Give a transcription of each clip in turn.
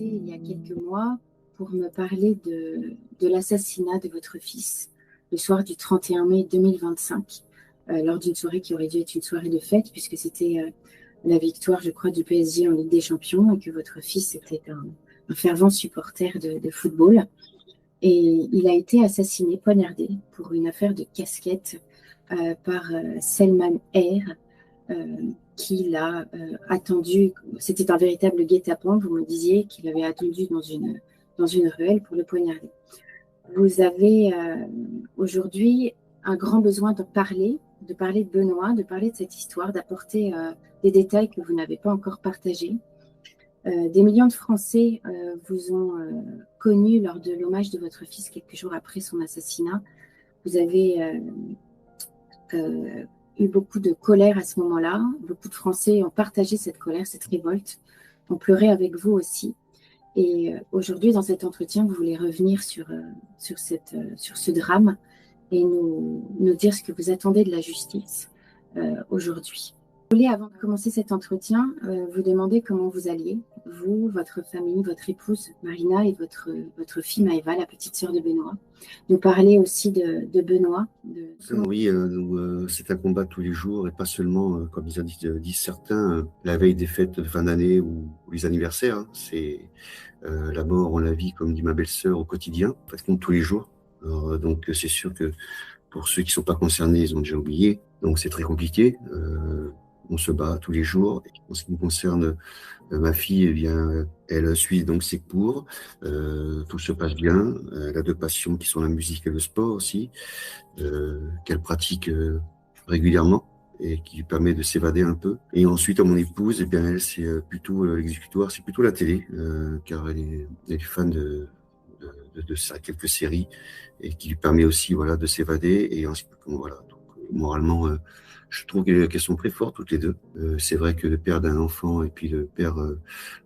contacté il y a quelques mois pour me parler de l'assassinat de votre fils le soir du 31 mai 2025, lors d'une soirée qui aurait dû être une soirée de fête, puisque c'était la victoire, je crois, du PSG en Ligue des Champions et que votre fils était un fervent supporter de football. Et il a été assassiné, poignardé, pour une affaire de casquette par Selman R, qui l'a attendu. C'était un véritable guet-apens. Vous me disiez qu'il avait attendu dans une ruelle pour le poignarder. Vous avez aujourd'hui un grand besoin de parler de Benoît, de parler de cette histoire, d'apporter des détails que vous n'avez pas encore partagés. Des millions de Français vous ont connu lors de l'hommage de votre fils quelques jours après son assassinat. Vous avez eu beaucoup de colère à ce moment-là. Beaucoup de Français ont partagé cette colère, cette révolte, ont pleuré avec vous aussi. Et aujourd'hui, dans cet entretien, vous voulez revenir sur ce drame et nous dire ce que vous attendez de la justice aujourd'hui. Je voulais, avant de commencer cet entretien, vous demander comment vous alliez, vous, votre famille, votre épouse Marina et votre fille Maëva, la petite sœur de Benoît. Nous parler aussi de Benoît. Oui, c'est un combat tous les jours et pas seulement, comme disent certains, la veille des fêtes de fin d'année ou les anniversaires. Hein. C'est la mort, on la vit, comme dit ma belle-sœur, au quotidien, en fait, tous les jours. Alors, donc c'est sûr que pour ceux qui ne sont pas concernés, ils ont déjà oublié. Donc c'est très compliqué. On se bat tous les jours. En ce qui me concerne, ma fille, eh bien, elle suit donc ses cours. Tout se passe bien. Elle a deux passions qui sont la musique et le sport aussi, qu'elle pratique régulièrement et qui lui permet de s'évader un peu. Et ensuite, à mon épouse, eh bien, elle, c'est plutôt l'exécutoire, c'est plutôt la télé, car elle est fan de quelques séries et qui lui permet aussi, voilà, de s'évader. Et ensuite, voilà, donc, moralement, je trouve qu'elles sont très fortes toutes les deux. C'est vrai que le père d'un enfant et puis le père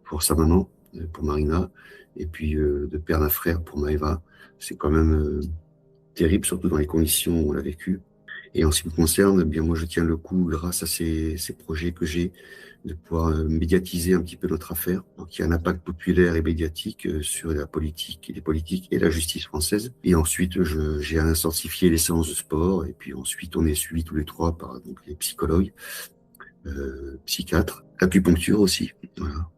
pour sa maman, pour Marina, et puis le père d'un frère pour Maëva, c'est quand même terrible, surtout dans les conditions où on l'a vécu. Et en ce qui me concerne, eh bien moi je tiens le coup grâce à ces projets que j'ai de pouvoir médiatiser un petit peu notre affaire, donc il y a un impact populaire et médiatique sur la politique, les politiques et la justice française. Et ensuite j'ai intensifié les séances de sport et puis ensuite on est suivis tous les trois par donc les psychologues, psychiatres, acupuncture aussi. Voilà.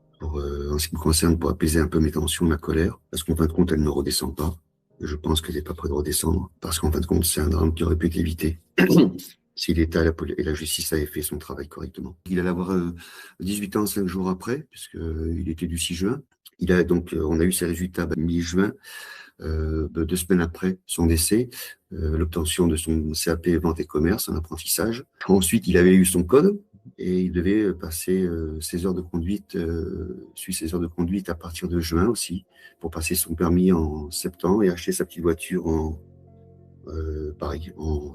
En ce qui me concerne, pour apaiser un peu mes tensions, ma colère, parce qu'en fin de compte elle ne redescend pas. Je pense qu'elle n'est pas près de redescendre, parce qu'en fin de compte, c'est un drame qui aurait pu être évité si l'État et la justice avaient fait son travail correctement. Il allait avoir 18 ans 5 jours après, puisqu'il était du 6 juin. On a eu ses résultats mi-juin, 2 semaines après son décès, l'obtention de son CAP vente et commerce en apprentissage. Ensuite, il avait eu son code et il devait passer ses heures de conduite, suivre ses heures de conduite à partir de juin aussi, pour passer son permis en septembre et acheter sa petite voiture en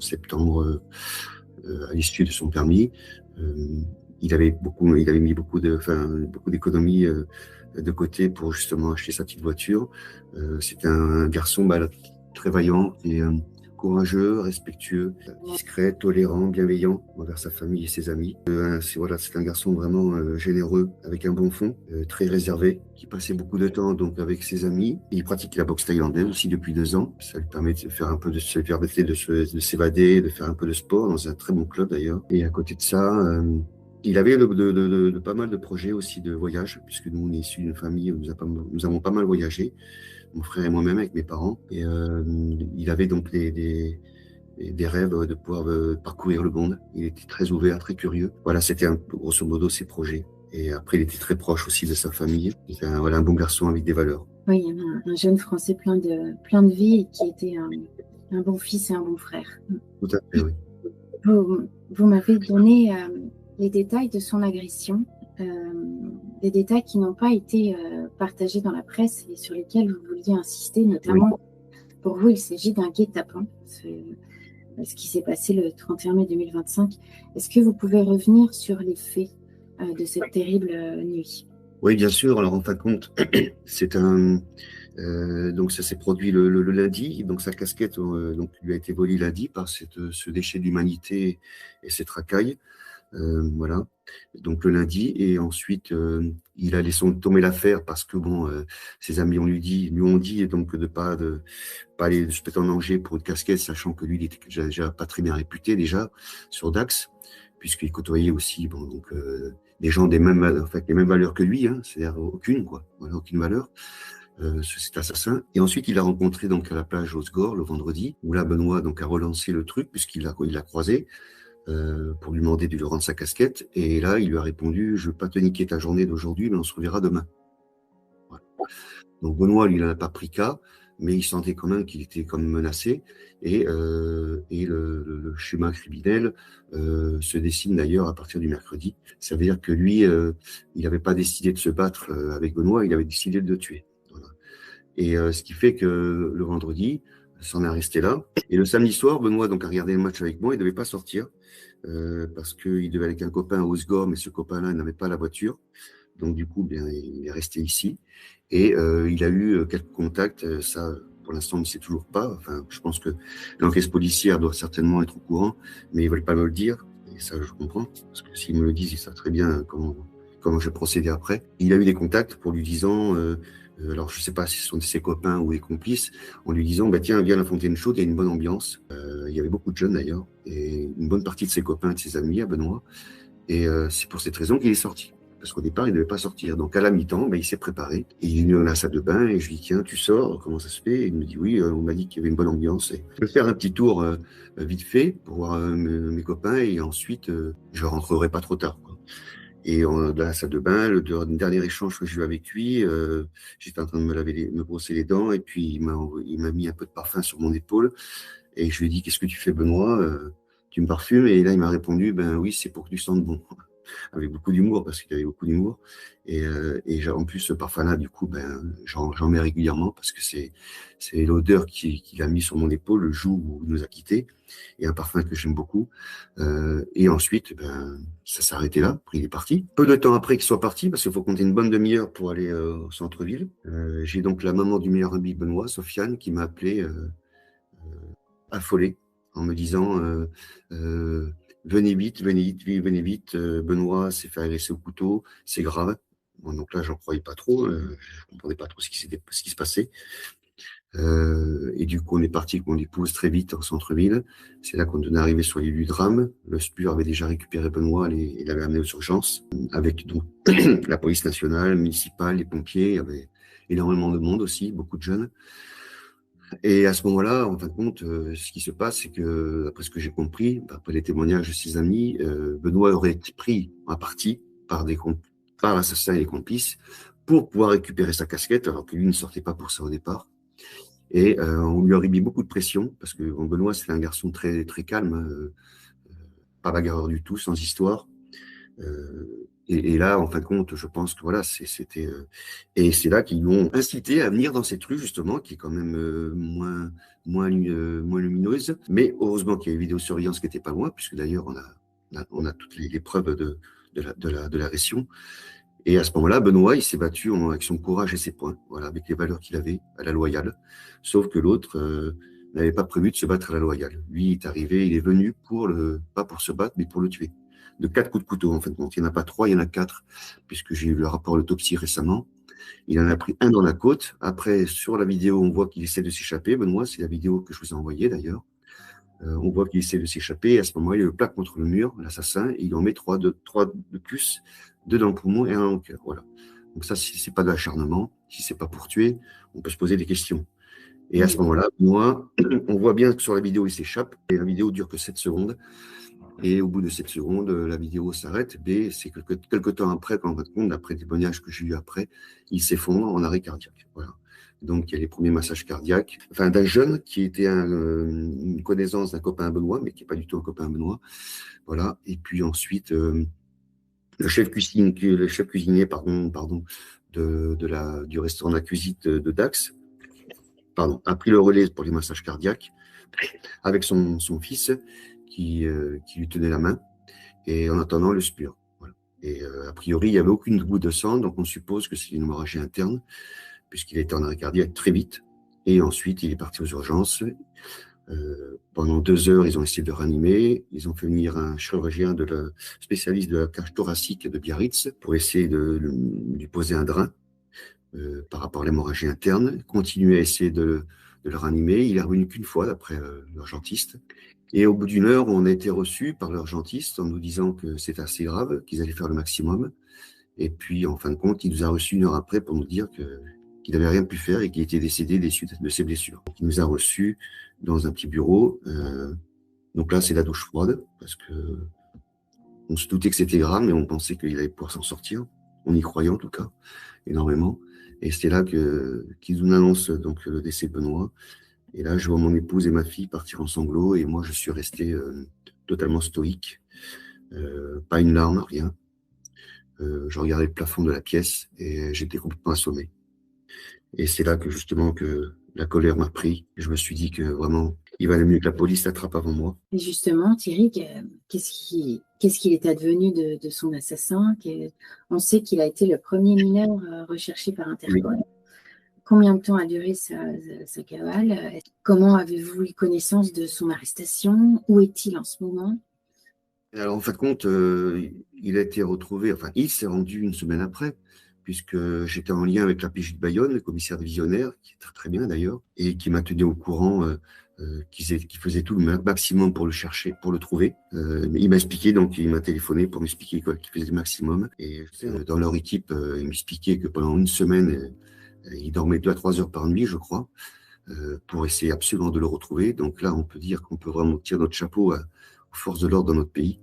septembre à l'issue de son permis. Il avait mis beaucoup d'économies de côté pour justement acheter sa petite voiture. C'était un garçon très vaillant et courageux, respectueux, discret, tolérant, bienveillant envers sa famille et ses amis. C'est un garçon vraiment généreux, avec un bon fond, très réservé, qui passait beaucoup de temps donc avec ses amis. Et il pratique la boxe thaïlandaise aussi depuis 2 ans. Ça lui permet de faire un peu de s'évader, de faire un peu de sport dans un très bon club d'ailleurs. Et à côté de ça, il avait pas mal de projets aussi de voyage, puisque nous, on est issus d'une famille où nous avons pas mal voyagé, mon frère et moi-même avec mes parents. Et il avait donc des rêves de pouvoir parcourir le monde. Il était très ouvert, très curieux. Voilà, c'était grosso modo ses projets. Et après, il était très proche aussi de sa famille. C'était un bon garçon avec des valeurs. Oui, il y avait un jeune Français plein de vie et qui était un bon fils et un bon frère. Tout à fait, oui. Vous m'avez donné les détails de son agression, des détails qui n'ont pas été partagés dans la presse et sur lesquels vous vouliez insister, notamment pour vous, il s'agit d'un guet-apens, ce qui s'est passé le 31 mai 2025. Est-ce que vous pouvez revenir sur les faits de cette terrible nuit? Oui, bien sûr. Alors, en fin de compte, donc ça s'est produit le lundi. Donc sa casquette lui a été volée lundi par ce déchet d'humanité et cette racaille. Voilà. Donc le lundi, et ensuite il a laissé tomber l'affaire parce que bon, ses amis lui ont dit donc de pas aller se mettre en danger pour une casquette, sachant que lui il était déjà pas très bien réputé déjà sur Dax, puisqu'il côtoyait aussi bon donc des gens des mêmes en fait les mêmes valeurs que lui, hein, c'est-à-dire aucune quoi, voilà, aucune valeur. Cet assassin. Et ensuite, il l'a rencontré donc à la plage Osgore le vendredi, où là, Benoît donc a relancé le truc il l'a croisé pour lui demander de lui rendre sa casquette. Et là, il lui a répondu, je veux pas te niquer ta journée d'aujourd'hui, mais on se reverra demain. Voilà. Donc Benoît, lui, il n'en a pas pris cas, mais il sentait quand même qu'il était comme menacé. Et le schéma criminel se dessine d'ailleurs à partir du mercredi. Ça veut dire que lui, il n'avait pas décidé de se battre avec Benoît, il avait décidé de le tuer. Voilà. Et ce qui fait que le vendredi, ça en est resté là. Et le samedi soir, Benoît donc a regardé le match avec moi, il ne devait pas sortir parce qu'il devait aller avec un copain à Osgore, mais ce copain-là n'avait pas la voiture. Donc du coup, bien, il est resté ici. Et il a eu quelques contacts, ça pour l'instant on ne sait toujours pas. Enfin, je pense que l'enquête policière doit certainement être au courant, mais ils ne veulent pas me le dire. Et ça, je comprends, parce que s'ils me le disent, ils savent très bien comment je vais procéder après. Il a eu des contacts pour lui disant, alors je ne sais pas si ce sont ses copains ou des complices, en lui disant, bah, tiens, viens à la Fontaine Chaude, il y a une bonne ambiance. Il y avait beaucoup de jeunes d'ailleurs, et une bonne partie de ses copains et de ses amis à Benoît. Et c'est pour cette raison qu'il est sorti. Parce qu'au départ, il ne devait pas sortir. Donc à la mi-temps, ben, il s'est préparé. Et il est venu dans la salle de bain et je lui dis, tiens, tu sors, comment ça se fait? Et il me dit, oui, on m'a dit qu'il y avait une bonne ambiance. Et je vais faire un petit tour vite fait pour voir mes copains et ensuite, je rentrerai pas trop tard, quoi. Et dans la salle de bain, le dernier échange que j'ai eu avec lui, j'étais en train de me brosser les dents et puis il m'a mis un peu de parfum sur mon épaule et je lui ai dit, qu'est-ce que tu fais, Benoît? Tu me parfumes? Et là, il m'a répondu, ben oui, c'est pour que tu sentes bon. Avec beaucoup d'humour, parce qu'il avait beaucoup d'humour. Et en plus, ce parfum-là, du coup, ben, j'en mets régulièrement parce que c'est l'odeur qu'il a mis sur mon épaule le jour où il nous a quittés. Et un parfum que j'aime beaucoup. Et ensuite, ben, ça s'est arrêté là. Après, il est parti. Peu de temps après qu'il soit parti, parce qu'il faut compter une bonne demi-heure pour aller au centre-ville, j'ai donc la maman du meilleur ami Benoît, Sofiane, qui m'a appelé affolé en me disant venez vite, venez vite, Benoît s'est fait agresser au couteau, c'est grave. Bon, donc là, j'en croyais pas trop, je comprenais pas trop ce qui se passait. Et du coup, on est parti avec mon épouse très vite en centre-ville. C'est là qu'on est arrivé sur les lieux du drame. Le SPUR avait déjà récupéré Benoît et l'avait amené aux urgences, avec donc la police nationale, municipale, les pompiers. Il y avait énormément de monde aussi, beaucoup de jeunes. Et à ce moment-là, en fin de compte, ce qui se passe, c'est que, après ce que j'ai compris, après les témoignages de ses amis, Benoît aurait été pris à partie par l'assassin et les complices pour pouvoir récupérer sa casquette, alors que lui ne sortait pas pour ça au départ. Et on lui aurait mis beaucoup de pression, parce que Benoît, c'est un garçon très, très calme, pas bagarreur du tout, sans histoire. Et là, en fin de compte, je pense que voilà, c'était et c'est là qu'ils l'ont incité à venir dans cette rue justement, qui est quand même moins lumineuse. Mais heureusement qu'il y a eu une vidéosurveillance qui était pas loin, puisque d'ailleurs on a toutes les preuves de l'agression. Et à ce moment-là, Benoît, il s'est battu avec son courage et ses poings, voilà, avec les valeurs qu'il avait à la loyale. Sauf que l'autre n'avait pas prévu de se battre à la loyale. Lui, il est arrivé, il est venu pas pour se battre, mais pour le tuer. De 4 coups de couteau, en fin de compte. Il n'y en a pas 3, il y en a 4, puisque j'ai eu le rapport d'autopsie récemment. Il en a pris un dans la côte. Après, sur la vidéo, on voit qu'il essaie de s'échapper. Benoît, c'est la vidéo que je vous ai envoyée d'ailleurs. On voit qu'il essaie de s'échapper. Et à ce moment-là, il le plaque contre le mur, l'assassin, et il en met 3 de plus, 2 dans le poumon et 1 au cœur. Voilà. Donc ça, si c'est pas de l'acharnement, si c'est pas pour tuer, on peut se poser des questions. Et à ce moment-là, moi, on voit bien que sur la vidéo, il s'échappe. Et la vidéo dure que 7 secondes. Et au bout de 7 secondes, la vidéo s'arrête. Mais c'est quelque temps après, quand on va compte, d'après des témoignages que j'ai eu après, il s'effondre en arrêt cardiaque. Voilà. Donc, il y a les premiers massages cardiaques. Enfin, d'un jeune qui était une connaissance d'un copain à Benoît, mais qui n'est pas du tout un copain à Benoît. Voilà. Et puis ensuite, le chef cuisinier, du restaurant La Cuisine de Dax, a pris le relais pour les massages cardiaques avec son fils qui lui tenait la main, et en attendant le SPUR. Voilà. Et a priori, il n'y avait aucune goutte de sang, donc on suppose que c'est une hémorragie interne, puisqu'il était en arrêt cardiaque très vite. Et ensuite, il est parti aux urgences. Pendant 2 heures, ils ont essayé de ranimer. Ils ont fait venir un chirurgien spécialiste de la cage thoracique de Biarritz pour essayer de lui poser un drain par rapport à l'hémorragie interne. Continuer à essayer de le ranimer. Il est revenu qu'une fois, d'après l'urgentiste. Et au bout d'une heure, on a été reçus par l'urgentiste en nous disant que c'est assez grave, qu'ils allaient faire le maximum. Et puis, en fin de compte, il nous a reçus une heure après pour nous dire qu'il n'avait rien pu faire et qu'il était décédé des suites de ses blessures. Donc, il nous a reçus dans un petit bureau. Donc là, c'est la douche froide, parce que on se doutait que c'était grave, mais on pensait qu'il allait pouvoir s'en sortir. On y croyait en tout cas, énormément. Et c'est là qu'ils nous annoncent donc le décès de Benoît. Et là, je vois mon épouse et ma fille partir en sanglots, et moi, je suis resté totalement stoïque. Pas une larme, rien. Je regardais le plafond de la pièce et j'étais complètement assommé. Et c'est là que justement que la colère m'a pris. Je me suis dit que vraiment, il valait mieux que la police l'attrape avant moi. Et justement, Thierry, qu'est-ce qu'il est advenu de son assassin? On sait qu'il a été le premier mineur recherché par Interpol. Oui. Combien de temps a duré sa cavale? Comment avez-vous eu connaissance de son arrestation? Où est-il en ce moment? Alors, en fin de compte, il a été retrouvé, enfin, il s'est rendu une semaine après, puisque j'étais en lien avec la PJ de Bayonne, le commissaire divisionnaire, qui est très, très bien d'ailleurs, et qui m'a tenu au courant qu'il faisait tout le maximum pour le chercher, pour le trouver. Il m'a expliqué, donc il m'a téléphoné pour m'expliquer qu'il faisait le maximum. Et dans leur équipe, il m'expliquait que pendant une semaine, il dormait 2 à 3 heures par nuit, je crois, pour essayer absolument de le retrouver. Donc là, on peut dire qu'on peut vraiment tirer notre chapeau aux forces de l'ordre dans notre pays,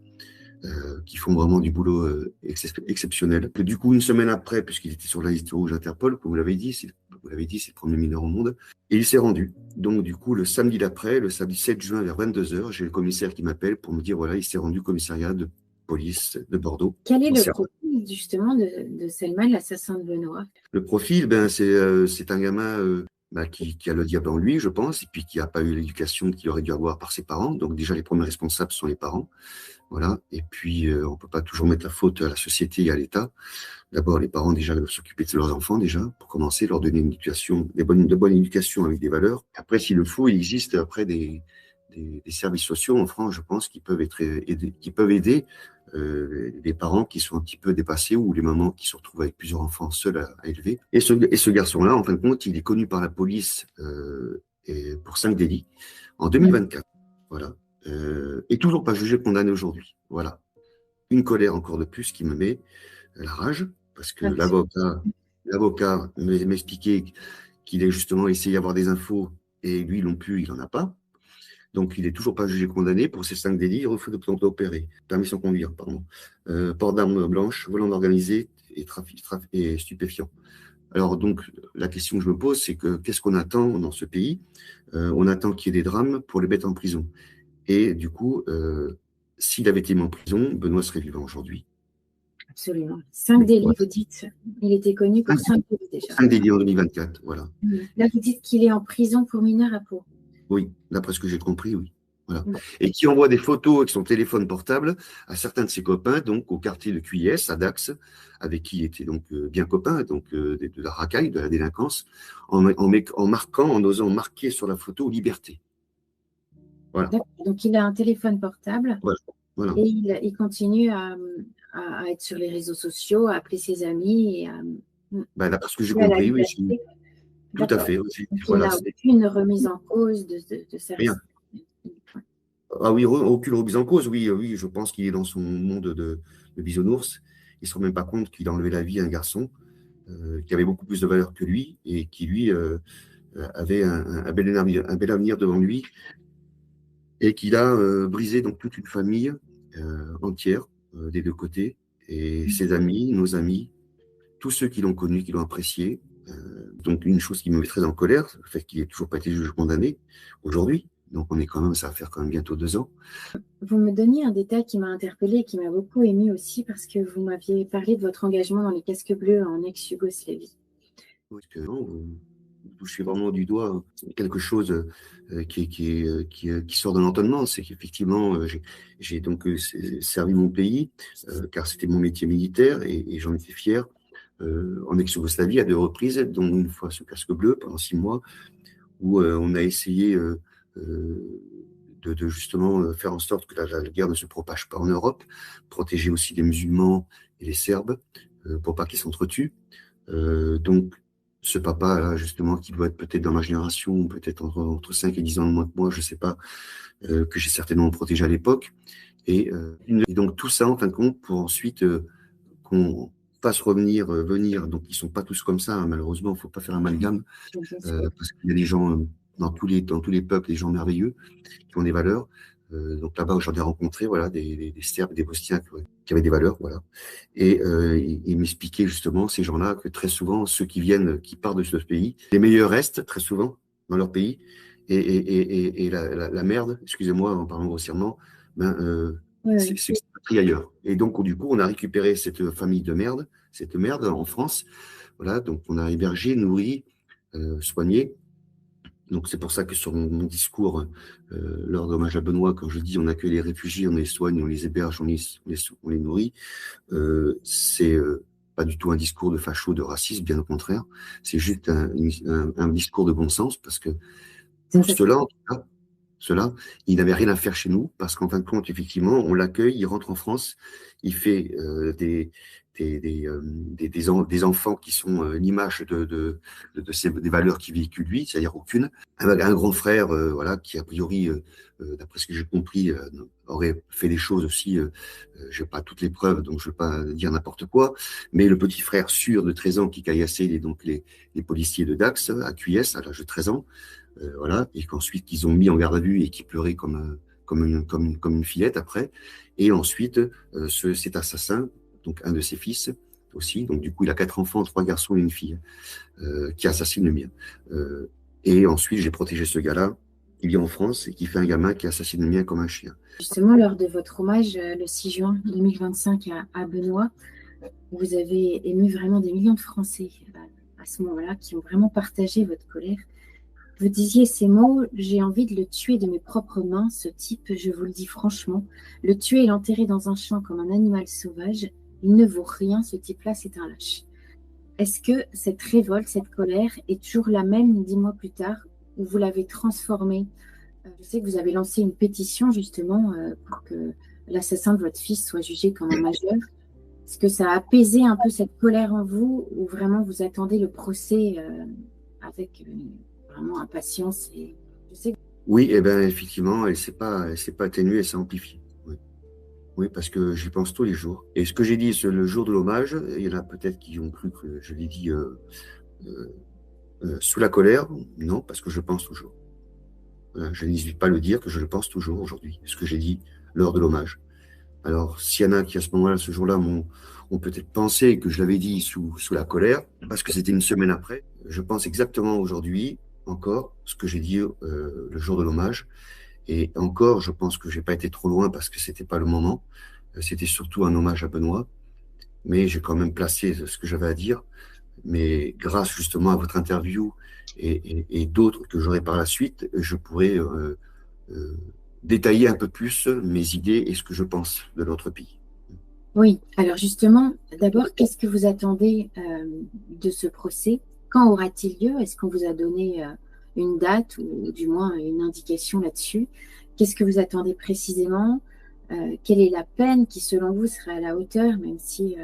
qui font vraiment du boulot exceptionnel. Que du coup, une semaine après, puisqu'il était sur la liste rouge Interpol, comme vous l'avez dit, c'est le premier mineur au monde, et il s'est rendu. Donc du coup, le samedi d'après, le samedi 7 juin vers 22 heures, j'ai le commissaire qui m'appelle pour me dire, voilà, il s'est rendu au commissariat de police de Bordeaux. Quel est le profil justement de Selman, l'assassin de Benoît? Le profil, c'est un gamin qui a le diable en lui, je pense, et puis qui n'a pas eu l'éducation qu'il aurait dû avoir par ses parents. Donc déjà, les premiers responsables sont les parents. Voilà. Et puis, on ne peut pas toujours mettre la faute à la société et à l'État. D'abord, les parents déjà doivent s'occuper de leurs enfants, déjà, pour commencer, leur donner une éducation, de bonne éducation avec des valeurs. Après, s'il le faut, il existe après des services sociaux en France, je pense, qui peuvent aider les parents qui sont un petit peu dépassés ou les mamans qui se retrouvent avec plusieurs enfants seuls à élever. Et ce garçon-là, en fin de compte, il est connu par la police pour 5 délits en 2024. Voilà. Et toujours pas jugé, condamné aujourd'hui. Voilà. Une colère encore de plus qui me met la rage, parce que l'avocat m'expliquait qu'il a justement essayé d'avoir des infos et lui non plus, il n'en a pas. Donc, il n'est toujours pas jugé condamné pour ces 5 délits, refus d'opérer, permis sans conduire, pardon, port d'armes blanches, volant organisé et trafic et stupéfiant. Alors, donc, la question que je me pose, c'est que qu'est-ce qu'on attend dans ce pays? On attend qu'il y ait des drames pour les mettre en prison. Et du coup, s'il avait été mis en prison, Benoît serait vivant aujourd'hui. Absolument. 5 délits, vous dites. Il était connu pour 5 délits déjà. 5 délits en 2024, voilà. Là, vous dites qu'il est en prison pour mineur à Pau. Oui, d'après ce que j'ai compris, oui. Voilà. Et qui envoie des photos avec son téléphone portable à certains de ses copains, donc au quartier de QIS, à Dax, avec qui il était donc bien copain, donc de la racaille, de la délinquance, en osant marquer sur la photo liberté. Voilà. Donc, il a un téléphone portable voilà. Et il continue à être sur les réseaux sociaux, à appeler ses amis. D'après ce que j'ai compris, oui. Tout à fait. Donc, voilà, il n'a aucune remise en cause de sa Rien. Ah oui, aucune remise en cause, oui, je pense qu'il est dans son monde de bisounours. Il ne se rend même pas compte qu'il a enlevé la vie à un garçon qui avait beaucoup plus de valeur que lui et qui, lui, avait un bel avenir devant lui et qu'il a brisé donc toute une famille entière des deux côtés et ses amis, nos amis, tous ceux qui l'ont connu, qui l'ont apprécié. Donc, une chose qui me met très en colère, le fait qu'il n'ait toujours pas été jugé condamné aujourd'hui. Donc, ça va faire quand même bientôt 2 ans. Vous me donniez un détail qui m'a interpellée et qui m'a beaucoup émue aussi parce que vous m'aviez parlé de votre engagement dans les casques bleus en ex-Yougoslavie. Parce que non, vous touchez vraiment du doigt quelque chose qui sort de l'entendement. C'est qu'effectivement, j'ai donc servi mon pays, car c'était mon métier militaire et j'en étais fier. En ex-Yougoslavie à 2 reprises, dont une fois sous casque bleu pendant 6 mois, où on a essayé justement faire en sorte que la guerre ne se propage pas en Europe, protéger aussi les musulmans et les Serbes pour pas qu'ils s'entretuent. Donc, ce papa-là, justement, qui doit être peut-être dans ma génération, peut-être entre 5 et 10 ans de moins que moi, je ne sais pas, que j'ai certainement protégé à l'époque. Et donc, tout ça, en fin de compte, pour ensuite qu'on fasse venir. Donc, ils ne sont pas tous comme ça, hein, malheureusement, il ne faut pas faire amalgame, parce qu'il y a des gens dans tous les peuples, des gens merveilleux qui ont des valeurs. Donc là-bas, j'en ai rencontré voilà, des Serbes, des Bosniens qui avaient des valeurs. Voilà. Et ils m'expliquaient justement, ces gens-là, que très souvent, ceux qui viennent, qui partent de ce pays, les meilleurs restent très souvent dans leur pays. Et la merde, excusez-moi en parlant grossièrement, ben, c'est pris ailleurs. Et donc, du coup, on a récupéré cette famille de merde, cette merde en France. Voilà, donc on a hébergé, nourri, soigné. Donc c'est pour ça que sur mon discours, lors d'hommage à Benoît, quand je dis on accueille les réfugiés, on les soigne, on les héberge, on les nourrit, c'est pas du tout un discours de facho, de raciste, bien au contraire. C'est juste un discours de bon sens, parce que pour cela, en tout cas, cela, il n'avait rien à faire chez nous, parce qu'en fin de compte, effectivement, on l'accueille, il rentre en France, il fait des enfants qui sont l'image des valeurs qu'il véhicule lui, c'est-à-dire aucune. Un grand frère, voilà, qui a priori, d'après ce que j'ai compris, aurait fait des choses aussi. Je n'ai pas toutes les preuves, donc je ne veux pas dire n'importe quoi. Mais le petit frère sûr de 13 ans qui caillassait les policiers de Dax à QS à l'âge de 13 ans, voilà, et qu'ensuite ils ont mis en garde à vue et qui pleurait comme une fillette après. Et ensuite, cet assassin, donc un de ses fils aussi, donc du coup il a 4 enfants, 3 garçons et une fille, qui assassine le mien. Et ensuite j'ai protégé ce gars-là, qui vit en France et qui fait un gamin qui assassine le mien comme un chien. Justement, lors de votre hommage le 6 juin 2025 à Benoît, vous avez ému vraiment des millions de Français à ce moment-là qui ont vraiment partagé votre colère. Vous disiez ces mots: j'ai envie de le tuer de mes propres mains, ce type, je vous le dis franchement. Le tuer et l'enterrer dans un champ comme un animal sauvage, il ne vaut rien, ce type-là, c'est un lâche. Est-ce que cette révolte, cette colère est toujours la même 10 mois plus tard, ou vous l'avez transformée? Je sais que vous avez lancé une pétition justement pour que l'assassin de votre fils soit jugé comme un majeur. Est-ce que ça a apaisé un peu cette colère en vous, ou vraiment vous attendez le procès avec vraiment impatience je sais que... Oui, eh ben, effectivement, elle ne s'est pas atténuée, elle s'est amplifiée. Oui. Oui, parce que j'y pense tous les jours. Et ce que j'ai dit le jour de l'hommage, il y en a peut-être qui ont cru que je l'ai dit sous la colère. Non, parce que je pense toujours. Voilà, je n'hésite pas à le dire que je le pense toujours aujourd'hui, ce que j'ai dit lors de l'hommage. Alors, s'il y en a qui, à ce moment-là, ce jour-là, ont peut-être pensé que je l'avais dit sous la colère, parce que c'était une semaine après, je pense exactement aujourd'hui, encore, ce que j'ai dit le jour de l'hommage. Et encore, je pense que j'ai pas été trop loin parce que c'était pas le moment. C'était surtout un hommage à Benoît. Mais j'ai quand même placé ce que j'avais à dire. Mais grâce justement à votre interview et d'autres que j'aurai par la suite, je pourrai euh, détailler un peu plus mes idées et ce que je pense de notre pays. Oui, alors justement, d'abord, qu'est-ce que vous attendez de ce procès? Quand aura-t-il lieu? Est-ce qu'on vous a donné une date ou du moins une indication là-dessus? Qu'est-ce que vous attendez précisément? Quelle est la peine qui, selon vous, serait à la hauteur, même si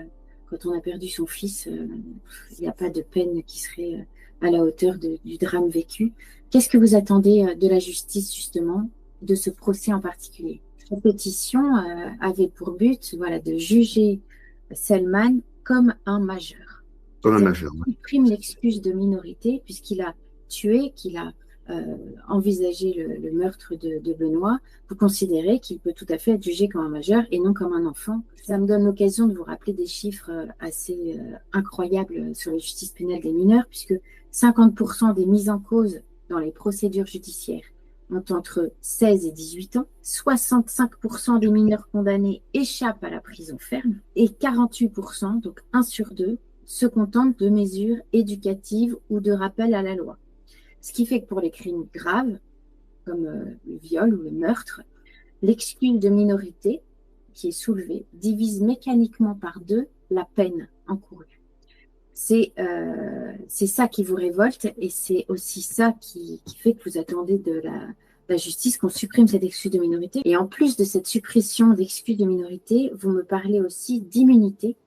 quand on a perdu son fils, il n'y a pas de peine qui serait à la hauteur du drame vécu? Qu'est-ce que vous attendez de la justice, justement, de ce procès en particulier? La pétition avait pour but, voilà, de juger Selman comme un majeur. Comme un majeur. Il supprime l'excuse de minorité puisqu'il a tué, qu'il a envisagé le meurtre de Benoît. Vous considérez qu'il peut tout à fait être jugé comme un majeur et non comme un enfant. Ça me donne l'occasion de vous rappeler des chiffres assez incroyables sur la justice pénale des mineurs, puisque 50% des mises en cause dans les procédures judiciaires ont entre 16 et 18 ans, 65% des mineurs condamnés échappent à la prison ferme et 48%, donc 1 sur 2, se contentent de mesures éducatives ou de rappel à la loi. Ce qui fait que pour les crimes graves, comme le viol ou le meurtre, l'excuse de minorité qui est soulevée divise mécaniquement par 2 la peine encourue. C'est ça qui vous révolte et c'est aussi ça qui fait que vous attendez de la justice qu'on supprime cette excuse de minorité. Et en plus de cette suppression d'excuse de minorité, vous me parlez aussi d'immunité.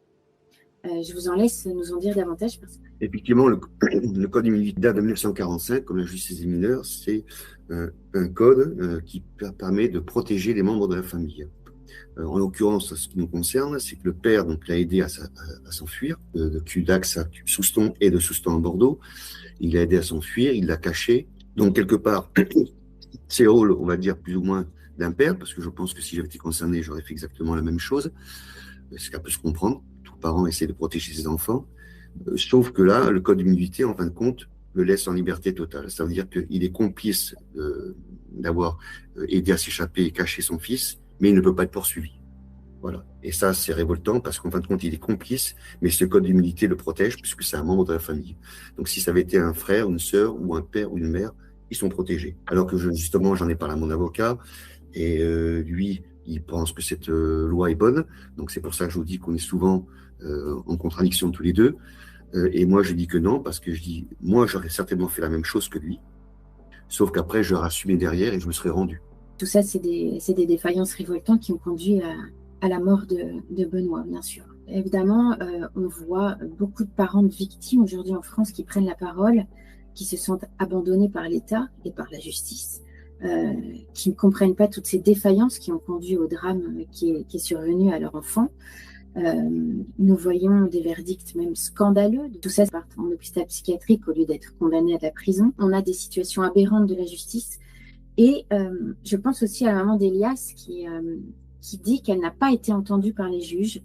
Je vous en laisse nous en dire davantage. Effectivement, le code d'immunité date de 1945, comme la justice des mineurs, c'est un code qui permet de protéger les membres de la famille. En l'occurrence, ce qui nous concerne, c'est que le père l'a aidé à s'enfuir de Cudax à Souston et de Souston à Bordeaux. Il l'a aidé à s'enfuir, il l'a caché. Donc, quelque part, c'est le rôle, on va dire, plus ou moins d'un père, parce que je pense que si j'avais été concerné, j'aurais fait exactement la même chose. Ce qu'elle peut se comprendre. Tout parent essaie de protéger ses enfants. Sauf que là, le code d'immunité, en fin de compte, le laisse en liberté totale. Ça veut dire qu'il est complice d'avoir aidé à s'échapper et caché son fils, mais il ne peut pas être poursuivi. Voilà. Et ça, c'est révoltant parce qu'en fin de compte, il est complice, mais ce code d'immunité le protège puisque c'est un membre de la famille. Donc, si ça avait été un frère, une sœur ou un père ou une mère, ils sont protégés. Alors que justement, j'en ai parlé à mon avocat et lui, il pense que cette loi est bonne. Donc, c'est pour ça que je vous dis qu'on est souvent en contradiction tous les deux. Et moi, je dis que non parce que je dis, moi, j'aurais certainement fait la même chose que lui. Sauf qu'après, j'aurais assumé derrière et je me serais rendu. Tout ça, c'est des défaillances révoltantes qui ont conduit à la mort de Benoît, bien sûr. Évidemment, on voit beaucoup de parents de victimes aujourd'hui en France qui prennent la parole, qui se sentent abandonnés par l'État et par la justice, qui ne comprennent pas toutes ces défaillances qui ont conduit au drame qui est survenu à leur enfant. Nous voyons des verdicts même scandaleux. Tout ça part en hôpital psychiatrique au lieu d'être condamné à de la prison. On a des situations aberrantes de la justice. Et je pense aussi à la maman d'Elias qui dit qu'elle n'a pas été entendue par les juges,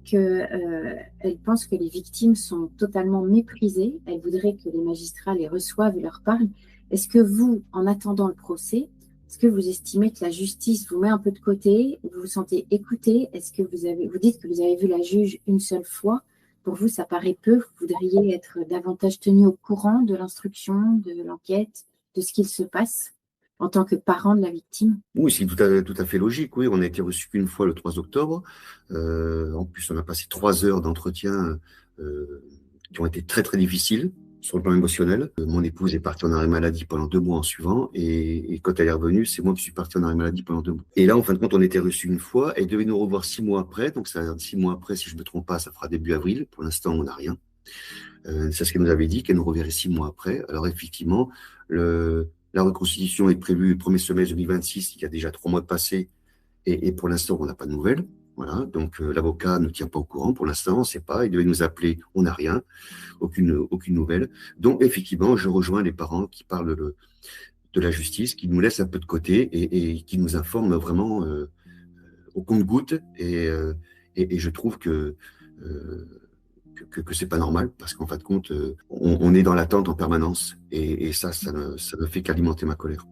qu'elle pense que les victimes sont totalement méprisées. Elle voudrait que les magistrats les reçoivent et leur parlent. Est-ce que vous, en attendant le procès, est-ce que vous estimez que la justice vous met un peu de côté? Vous vous sentez écouté? Est-ce que vous dites que vous avez vu la juge une seule fois? Pour vous, ça paraît peu. Vous voudriez être davantage tenu au courant de l'instruction, de l'enquête, de ce qu'il se passe en tant que parent de la victime? Oui, c'est tout à fait logique. Oui, on a été reçu qu'une fois le 3 octobre. En plus, on a passé 3 heures d'entretien qui ont été très, très difficiles sur le plan émotionnel. Mon épouse est partie en arrêt maladie pendant 2 mois en suivant. Et quand elle est revenue, c'est moi qui suis parti en arrêt maladie pendant 2 mois. Et là, en fin de compte, on a été reçu une fois. Elle devait nous revoir 6 mois après. Donc, ça, 6 mois après, si je ne me trompe pas, ça fera début avril. Pour l'instant, on n'a rien. C'est ce qu'elle nous avait dit, qu'elle nous reverrait 6 mois après. Alors, effectivement, la reconstitution est prévue le premier semestre 2026, il y a déjà 3 mois de passé, et pour l'instant, on n'a pas de nouvelles. Voilà, donc l'avocat ne tient pas au courant pour l'instant, on ne sait pas, il devait nous appeler, on n'a rien, aucune nouvelle. Donc effectivement, je rejoins les parents qui parlent de la justice, qui nous laissent un peu de côté et qui nous informent vraiment au compte-gouttes. Et je trouve que c'est pas normal parce qu'en fin de compte, on est dans l'attente en permanence et ça ne fait qu'alimenter ma colère.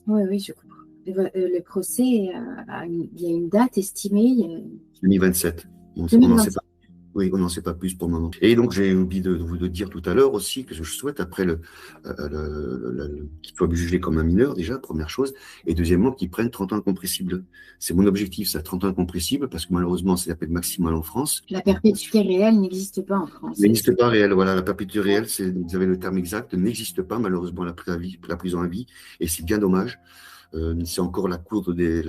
Oui, je comprends. Le procès, il y a une date estimée. 2027. On n'en sait pas. Oui, on n'en sait pas plus pour le moment. Et donc, j'ai oublié de vous dire tout à l'heure aussi que je souhaite, après qu'il soit jugé comme un mineur, déjà, première chose, et deuxièmement, qu'il prenne 30 ans incompressible. C'est mon objectif, ça, 30 ans incompressible, parce que malheureusement, c'est la peine maximale en France. La perpétuité réelle n'existe pas en France. N'existe pas réelle, voilà. La perpétuité réelle, vous avez le terme exact, n'existe pas, malheureusement, la prison à vie, et c'est bien dommage. C'est encore la Cour des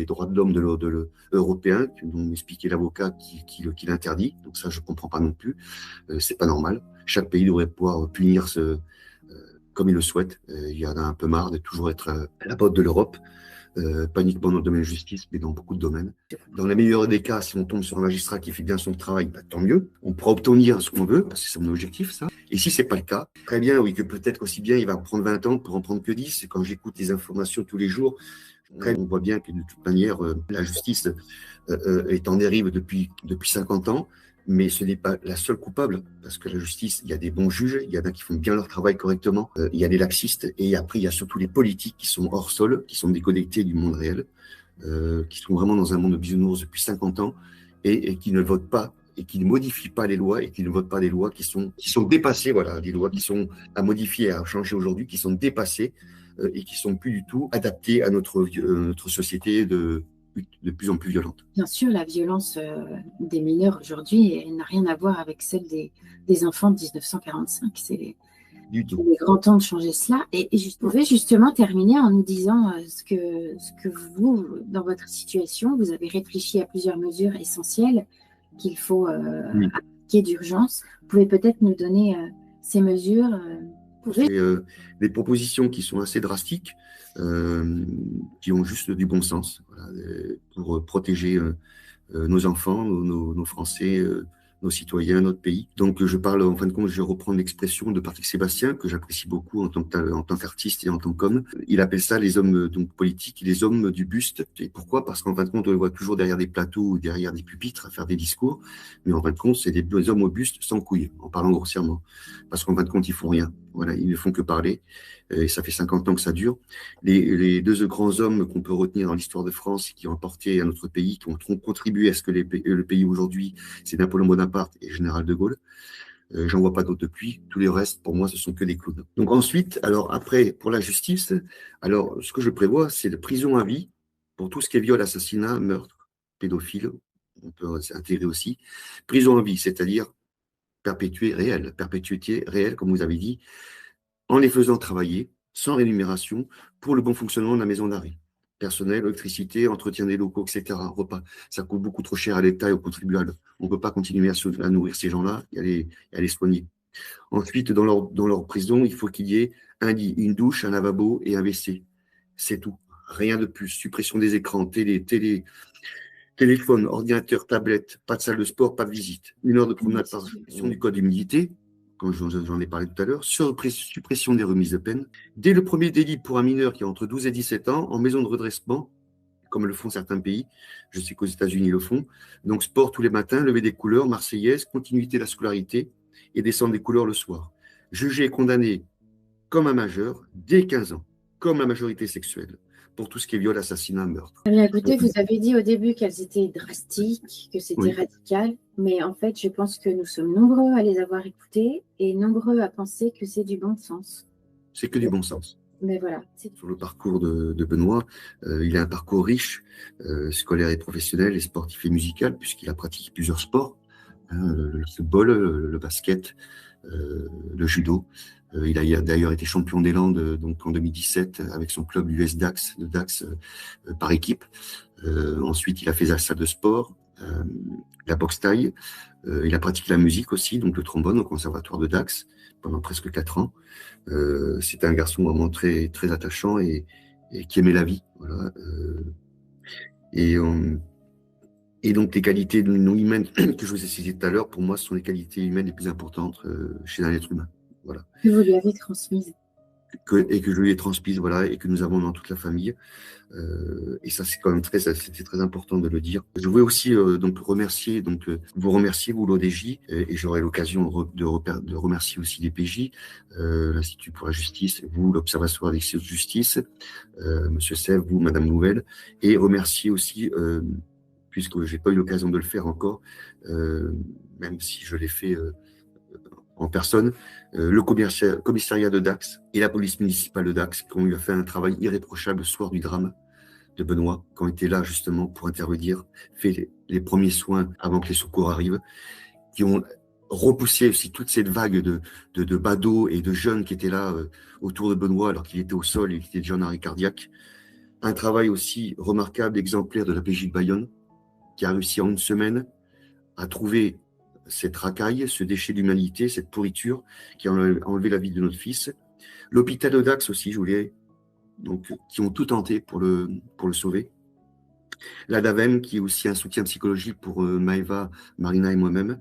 droits de l'homme européen, dont m'expliquait l'avocat qui l'interdit. Donc ça, je comprends pas non plus. C'est pas normal. Chaque pays devrait pouvoir punir comme il le souhaite. Il y en a un peu marre de toujours être à la botte de l'Europe. Pas uniquement dans le domaine de la justice, mais dans beaucoup de domaines. Dans le meilleur des cas, si on tombe sur un magistrat qui fait bien son travail, bah, tant mieux. On pourra obtenir ce qu'on veut, parce que c'est mon objectif, ça. Et si c'est pas le cas, très bien, oui, que peut-être aussi bien, il va en prendre 20 ans pour en prendre que 10. Et quand j'écoute les informations tous les jours, on voit bien que de toute manière, la justice est en dérive depuis 50 ans. Mais ce n'est pas la seule coupable, parce que la justice, il y a des bons juges, il y en a qui font bien leur travail correctement, il y a des laxistes, et après, il y a surtout les politiques qui sont hors sol, qui sont déconnectés du monde réel, qui sont vraiment dans un monde de bisounours depuis 50 ans, et qui ne votent pas, et qui ne modifient pas les lois, et qui ne votent pas des lois qui sont dépassées, voilà, des lois qui sont à modifier, à changer aujourd'hui, qui sont dépassées, et qui sont plus du tout adaptées à notre société de plus en plus violente. Bien sûr, la violence des mineurs aujourd'hui n'a rien à voir avec celle des enfants de 1945. du tout. Il est grand temps de changer cela. Et je pouvais justement terminer en nous disant ce que vous, dans votre situation, vous avez réfléchi à plusieurs mesures essentielles qu'il faut Oui. appliquer d'urgence. Vous pouvez peut-être nous donner ces mesures. C'est des propositions qui sont assez drastiques, qui ont juste du bon sens, voilà, pour protéger nos enfants, nos Français, nos citoyens, notre pays. Donc je parle, en fin de compte, je reprends l'expression de Patrick Sébastien, que j'apprécie beaucoup en tant qu'artiste et en tant qu'homme. Il appelle ça les hommes donc politiques, les hommes du buste. Et pourquoi? Parce qu'en fin de compte, on les voit toujours derrière des plateaux ou derrière des pupitres à faire des discours, mais en fin de compte, c'est des hommes au buste sans couilles, en parlant grossièrement. Parce qu'en fin de compte, ils font rien. Voilà, ils ne font que parler. Et ça fait 50 ans que ça dure. Les deux grands hommes qu'on peut retenir dans l'histoire de France, qui ont apporté à notre pays, qui ont contribué à ce que le pays aujourd'hui, c'est Napoléon Bonaparte et Général de Gaulle. J'en vois pas d'autres depuis. Tous les restes, pour moi, ce sont que des clowns. Donc ensuite, alors après, pour la justice, alors ce que je prévois, c'est de prison à vie pour tout ce qui est viol, assassinat, meurtre, pédophile. On peut s'intégrer aussi. Prison à vie, c'est-à-dire perpétuité réelle, comme vous avez dit, en les faisant travailler sans rémunération pour le bon fonctionnement de la maison d'arrêt. Personnel, électricité, entretien des locaux, etc. Repas. Ça coûte beaucoup trop cher à l'État et aux contribuables. On ne peut pas continuer à nourrir ces gens-là et à les soigner. Ensuite, dans leur prison, il faut qu'il y ait un lit, une douche, un lavabo et un WC. C'est tout. Rien de plus. Suppression des écrans, téléphone, ordinateur, tablette, pas de salle de sport, pas de visite. 1 heure de promenade par jour, du code d'humidité, comme j'en ai parlé tout à l'heure, suppression des remises de peine. Dès le premier délit pour un mineur qui a entre 12 et 17 ans, en maison de redressement, comme le font certains pays, je sais qu'aux États-Unis ils le font. Donc sport tous les matins, lever des couleurs, marseillaise, continuité de la scolarité et descendre des couleurs le soir. Jugé et condamné comme un majeur dès 15 ans, comme la majorité sexuelle, pour tout ce qui est viol, assassinat, meurtre. Bien, écoutez, vous avez dit au début qu'elles étaient drastiques, que c'était Oui. radical, mais en fait, je pense que nous sommes nombreux à les avoir écoutées et nombreux à penser que c'est du bon sens. C'est que du bon sens. Mais voilà. Sur le parcours de Benoît, il a un parcours riche, scolaire et professionnel, et sportif et musical, puisqu'il a pratiqué plusieurs sports, hein, le football, le basket, le judo. Il a d'ailleurs été champion des Landes donc en 2017 avec son club US Dax, de Dax par équipe. Ensuite, il a fait la salle de sport, la boxe thaï. Il a pratiqué la musique aussi, donc le trombone au conservatoire de Dax pendant presque 4 ans. C'était un garçon vraiment très, très attachant et qui aimait la vie. Voilà. Et donc, les qualités non humaines que je vous ai citées tout à l'heure, pour moi, ce sont les qualités humaines les plus importantes chez un être humain. Voilà. Que vous lui avez transmise. Et que je lui ai transmise, voilà, et que nous avons dans toute la famille. Et ça, c'est quand même c'était très important de le dire. Je voulais aussi donc remercier, vous remercier, vous, l'ODJ, et j'aurai l'occasion de remercier aussi les PJ, l'Institut pour la justice, vous, l'Observatoire des de justice, Monsieur Sèvres, vous, Madame Nouvelle, et remercier aussi, puisque j'ai pas eu l'occasion de le faire encore, même si je l'ai fait en personne, le commissariat de Dax et la police municipale de Dax, qui ont eu fait un travail irréprochable le soir du drame de Benoît, qui ont été là justement pour intervenir, fait les premiers soins avant que les secours arrivent, qui ont repoussé aussi toute cette vague de badauds et de jeunes qui étaient là autour de Benoît alors qu'il était au sol et qu'il était déjà en arrêt cardiaque. Un travail aussi remarquable, exemplaire de la PJ de Bayonne, qui a réussi en 1 semaine à trouver cette racaille, ce déchet d'humanité, cette pourriture qui a enlevé la vie de notre fils. L'hôpital de Dax aussi, donc, qui ont tout tenté pour le sauver. La DAVEM, qui est aussi un soutien psychologique pour Maëva, Marina et moi-même.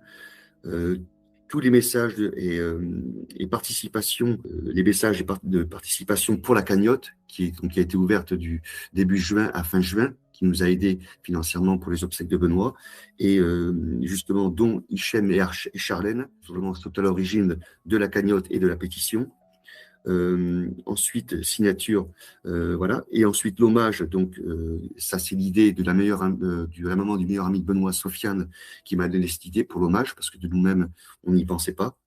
Tous les messages et participation, les messages de participation pour la cagnotte, qui a été ouverte du début juin à fin juin, qui nous a aidés financièrement pour les obsèques de Benoît, et justement dont Hichem et Charlène, vraiment tout à l'origine de la cagnotte et de la pétition. Ensuite, signature, voilà, et ensuite l'hommage, donc ça c'est l'idée de la maman du meilleur ami de Benoît, Sofiane, qui m'a donné cette idée pour l'hommage, parce que de nous-mêmes, on n'y pensait pas,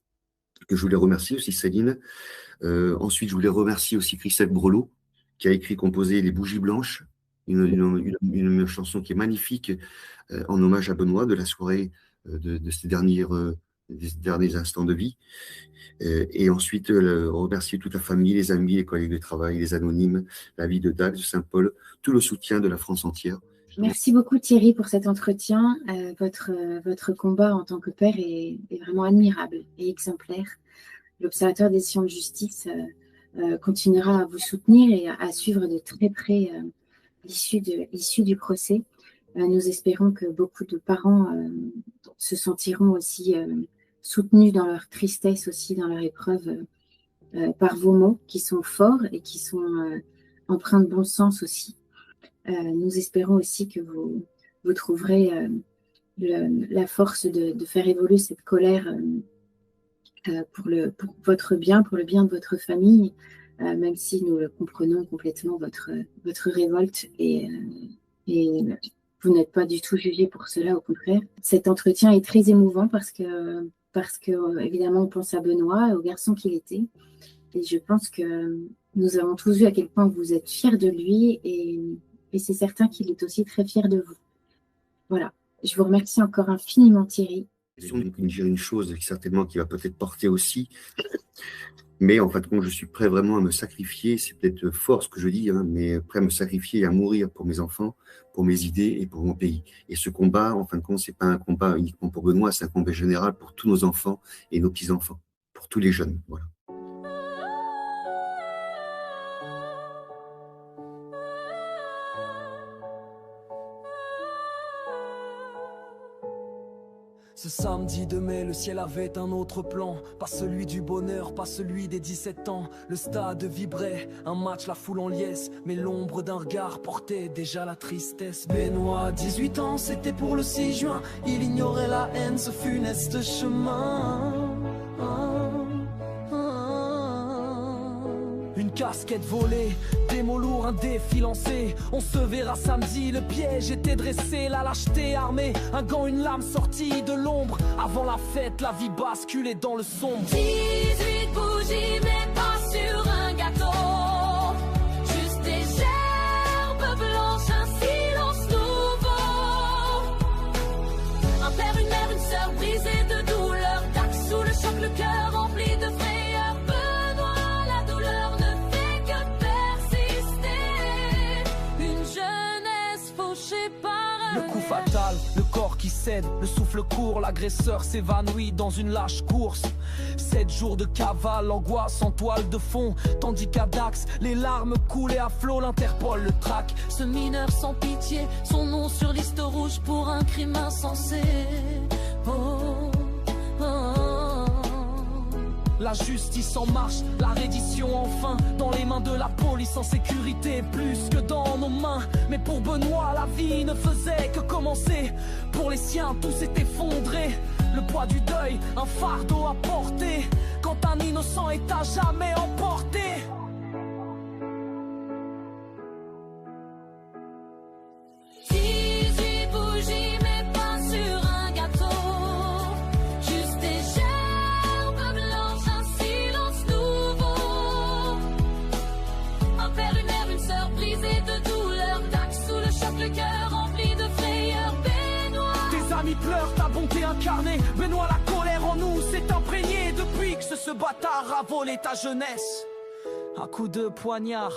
que je voulais remercier aussi Céline. Ensuite, je voulais remercier aussi Christelle Brelot, qui a écrit, composé Les Bougies Blanches, une chanson qui est magnifique en hommage à Benoît de la soirée de ces dernières des derniers instants de vie. Et ensuite, remercier toute la famille, les amis, les collègues de travail, les anonymes, la ville de Dax, de Saint-Paul, tout le soutien de la France entière. Merci beaucoup Thierry pour cet entretien. Votre combat en tant que père est vraiment admirable et exemplaire. L'Observatoire des décisions de justice continuera à vous soutenir et à suivre de très près l'issue du procès. Nous espérons que beaucoup de parents se sentiront aussi soutenus dans leur tristesse, aussi dans leur épreuve, par vos mots qui sont forts et qui sont empreints de bon sens aussi. Nous espérons aussi que vous trouverez la force de faire évoluer cette colère pour votre bien, pour le bien de votre famille, même si nous comprenons complètement votre révolte et vous n'êtes pas du tout jugé pour cela, au contraire. Cet entretien est très émouvant parce que évidemment, on pense à Benoît, au garçon qu'il était. Et je pense que nous avons tous vu à quel point vous êtes fiers de lui et c'est certain qu'il est aussi très fier de vous. Voilà. Je vous remercie encore infiniment, Thierry. Je vais dire une chose certainement qui va peut-être porter aussi, mais en fait, quand je suis prêt vraiment à me sacrifier, c'est peut-être fort ce que je dis, hein, mais prêt à me sacrifier et à mourir pour mes enfants, pour mes idées et pour mon pays. Et ce combat, en fin de compte, c'est pas un combat uniquement pour Benoît, c'est un combat général pour tous nos enfants et nos petits-enfants, pour tous les jeunes. Voilà. Ce samedi de mai, le ciel avait un autre plan. Pas celui du bonheur, pas celui des 17 ans. Le stade vibrait, un match, la foule en liesse. Mais l'ombre d'un regard portait déjà la tristesse. Benoît, 18 ans, c'était pour le 6 juin. Il ignorait la haine, ce funeste chemin. Une casquette volée, des mots lourds, un défi lancé. On se verra samedi, le piège était dressé. La lâcheté armée, un gant, une lame sortie de l'ombre. Avant la fête, la vie basculait dans le sombre. 18 bougies, mais pas sur un gâteau. Juste des gerbes blanches, un silence nouveau. Un père, une mère, une sœur brisée de douleur. Dax sous le choc, le cœur rempli de frayeur. Benoît, la douleur ne fait que persister. Une jeunesse fauchée par Le coup fatal, le corps qui cède, le souffle court, l'agresseur s'évanouit dans une lâche course. 7 jours de cavale, l'angoisse en toile de fond. Tandis qu'à Dax, les larmes coulaient à flot, l'Interpol le traque. ce mineur sans pitié, son nom sur liste rouge pour un crime insensé. Oh, oh, oh. La justice en marche, la reddition enfin. Dans les mains de la police en sécurité, plus que dans nos mains. Mais pour Benoît, la vie ne faisait que commencer. Pour les siens, tout s'est effondré. Le poids du deuil, un fardeau à porter. Quand un innocent est à jamais emporté. Bougies, mais pas sur un gâteau. Juste des gerbes blanches, un silence nouveau. Un père, une mère, une sœur brisée de douleur. Dax sous le choc, le cœur rempli de frayeur. Benoît, Tes amis pleurent, ta bonté incarnée. Benoît, la colère en nous s'est imprégnée. Depuis que ce bâtard a volé ta jeunesse. Un coup de poignard.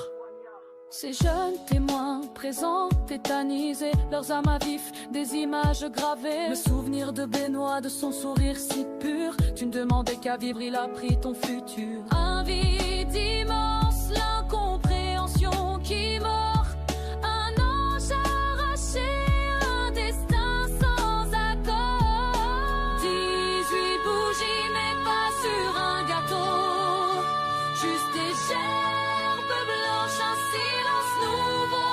ces jeunes témoins présents, tétanisés, leurs âmes à vif, des images gravées. Le souvenir de Benoît, de son sourire si pur. Tu ne demandais qu'à vivre, il a pris ton futur. Un vide immense, l'incompréhension qui mord. Un ange arraché, un destin sans accord. 18 bougies, mais pas sur un gâteau. Juste des gerbes blanches, un silence nouveau.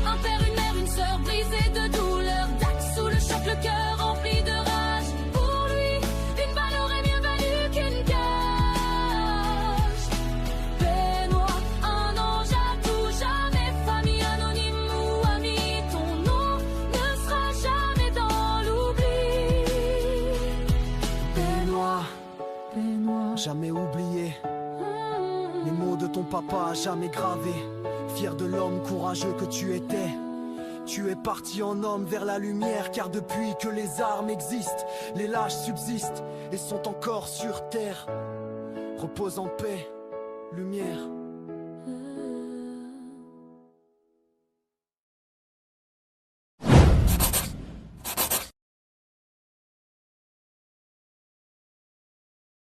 Un père, une mère, une sœur brisée de douleur. Dax sous le choc, le cœur rempli de rage. Pour lui, une balle aurait mieux valu qu'une cage. Benoît, un ange à tout jamais. Famille anonyme ou ami, ton nom ne sera jamais dans l'oubli. Benoît, Benoît, jamais oublié. Les mots de ton papa jamais gravés. Fier de l'homme courageux que tu étais. Tu es parti en homme vers la lumière, car depuis que les armes existent, les lâches subsistent et sont encore sur terre. Repose en paix, lumière.